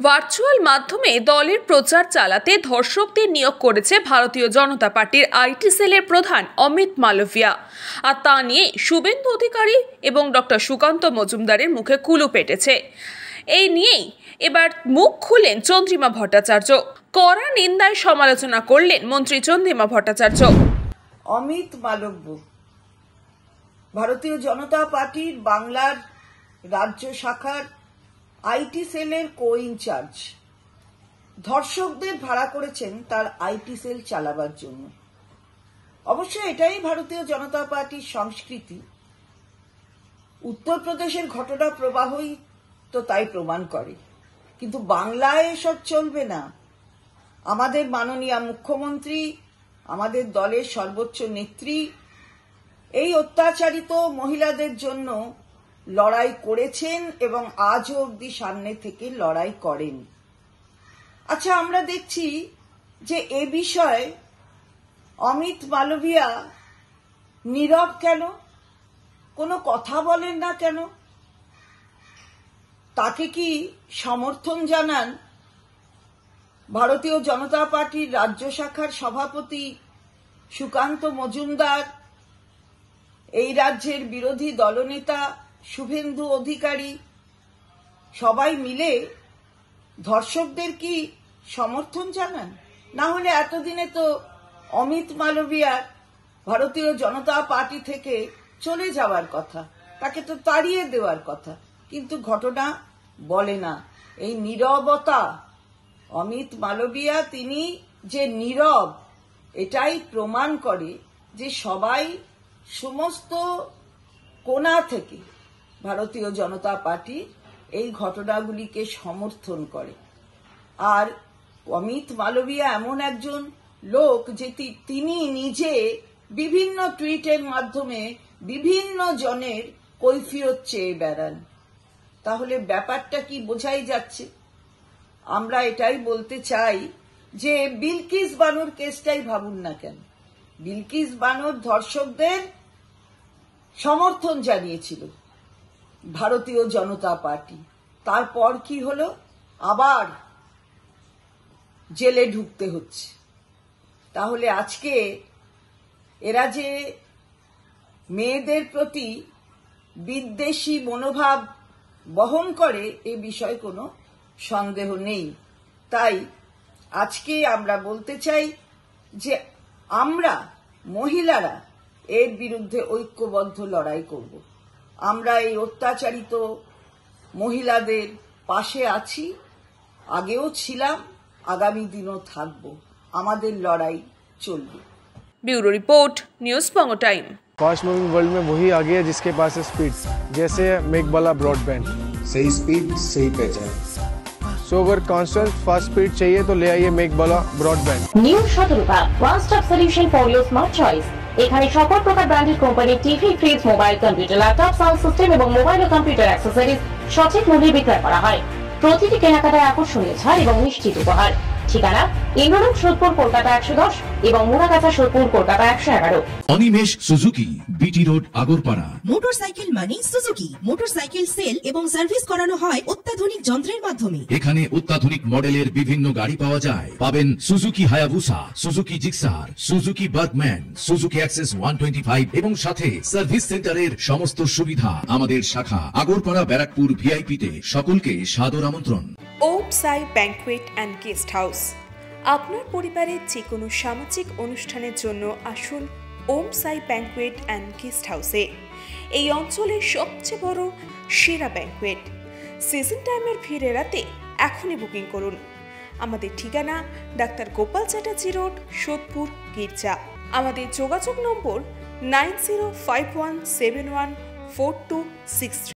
Virtual মাধ্যমে দলের প্রচার চালাতে ধর্ষকদের নিয়োগ করেছে ভারতীয় জনতা পার্টির আইটি সেলের প্রধান অমিত মালভিয়া। আর তা নিয়ে শুভেন্দু অধিকারী এবং ডক্টর সুকান্ত মজুমদারের মুখে কুলু পেটেছে। এই নিয়েই এবার মুখ খুললেন চন্দ্রিমা ভট্টাচার্য। কড়া নিন্দায় সমালোচনা করলেন মন্ত্রী চন্দ্রিমা ভট্টাচার্য। অমিত মালব্য ভারতীয় জনতা পার্টির বাংলার রাজ্য শাখার আইটি সেলের কো ইনচার্জ ধর্ষকদের ভাড়া করেছেন তার আইটি সেল চালাবার জন্য। অবশ্য এটাই ভারতীয় জনতা পার্টির সংস্কৃতি। উত্তরপ্রদেশের ঘটনা প্রবাহই তো তাই প্রমাণ করে। কিন্তু বাংলায় এসব চলবে না। আমাদের মাননীয় মুখ্যমন্ত্রী, আমাদের দলের সর্বোচ্চ নেত্রী এই অত্যাচারিত মহিলাদের জন্য লড়াই করেছেন এবং আজও অবধি সামনে থেকে লড়াই করেন। আচ্ছা, আমরা দেখছি যে এ বিষয়ে অমিত মালভিয়া নীরব কেন? কোনো কথা বলেন না কেন? তাকে কি সমর্থন জানান ভারতীয় জনতা পার্টির রাজ্য শাখার সভাপতি সুকান্ত মজুমদার, এই রাজ্যের বিরোধী দলনেতা শুভেন্দু অধিকারী? সবাই মিলে ধর্ষকদের কি সমর্থন জানান? না হলে এতদিনে তো অমিত মালভিয়ার ভারতীয় জনতা পার্টি থেকে চলে যাওয়ার কথা, তাকে তো তাড়িয়ে দেওয়ার কথা। কিন্তু ঘটনা বলে না। এই নীরবতা, অমিত মালভিয়া তিনি যে নীরব, এটাই প্রমাণ করে যে সবাই সমস্ত কোণা থেকে ভারতীয় জনতা পার্টি এই ঘটনাগুলিকে সমর্থন করে। আর অমিত মালভিয়া এমন একজন লোক যে তিনি নিজে বিভিন্ন টুইটের মাধ্যমে বিভিন্ন জনের কৈফিয়ত চেয়ে বেড়ান। তাহলে ব্যাপারটা কি বোঝাই যাচ্ছে? আমরা এটাই বলতে চাই যে বিলকিস বানুর কেসটাই ভাবুন না কেন। বিলকিস বানুর ধর্ষকদের সমর্থন জানিয়েছিল ভারতীয় জনতা পার্টি। তারপর কি হলো? আবার জেলে ঢুকতে হচ্ছে। তাহলে আজকে এরা যে মেয়েদের প্রতি বিদ্বেষী মনোভাব বহন করে এ বিষয়ে কোনো সন্দেহ নেই। তাই আজকে আমরা বলতে চাই যে আমরা মহিলারা এর বিরুদ্ধে ঐক্যবদ্ধ লড়াই করব। আমরা এই অত্যাচারিত মহিলাদের পাশে আছি, আগেও ছিলাম, আগামী দিনও থাকব। আমাদের লড়াই চলবে। Bureau report, news Bongo time. Fast moving world में वही आगे है जिसके पास है स्पीड, जैसे मेघबाला ब्रॉडबैंड। सही स्पीड, सही पहचान। सो अगर कांस्टेंट फास्ट स्पीड चाहिए तो ले आइए Meghbala broadband. New Shatarupa one stop solution for your smart choice. এখানে সকল প্রকার ব্র্যান্ডেড কোম্পানির TV, fridge, mobile, computer, laptop, sound system এবং মোবাইল ও কম্পিউটার অ্যাক্সেসরিজ সঠিক মূল্যে বিক্রয় করা হয়। প্রতিটি কেনাকাটায় আকর্ষণীয় ছাড় এবং নিশ্চিত উপহার। ঠিকানা ইন্দ্রনগর, সোদপুর, কলকাতা 110 এবং Muragachha, Sodepur, Kolkata 111। Animesh Suzuki, BT road, Agarpara. Motorcycle মানে সুজুকি। মোটরসাইকেল সেল এবং সার্ভিস করানো হয় অত্যাধুনিক যন্ত্রের মাধ্যমে। এখানে অত্যাধুনিক মডেলের বিভিন্ন গাড়ি পাওয়া যায়। পাবেন Suzuki Hayabusa, Suzuki Gixxer, Suzuki Bergman, Suzuki access 125 এবং সাথে সার্ভিস সেন্টারের সমস্ত সুবিধা। আমাদের শাখা আগরপাড়া, ব্যারাকপুর ভিআইপি তে। সকলকে সাদর আমন্ত্রণ। ওম সাই ব্যাংকুয়েট অ্যান্ড গেস্ট হাউস। আপনার পরিবারের যে কোনো সামাজিক অনুষ্ঠানের জন্য আসুন ওম সাই ব্যাংকুয়েট অ্যান্ড গেস্ট হাউসে। এই অঞ্চলের সবচেয়ে বড় সেরা ব্যাংকুয়েট। সিজন টাইমের ভিড় এড়াতে এখনই বুকিং করুন। আমাদের ঠিকানা ডাক্তার গোপাল চ্যাটার্জি রোড, সোদপুর, গির্জা। আমাদের যোগাযোগ নম্বর 9051714263।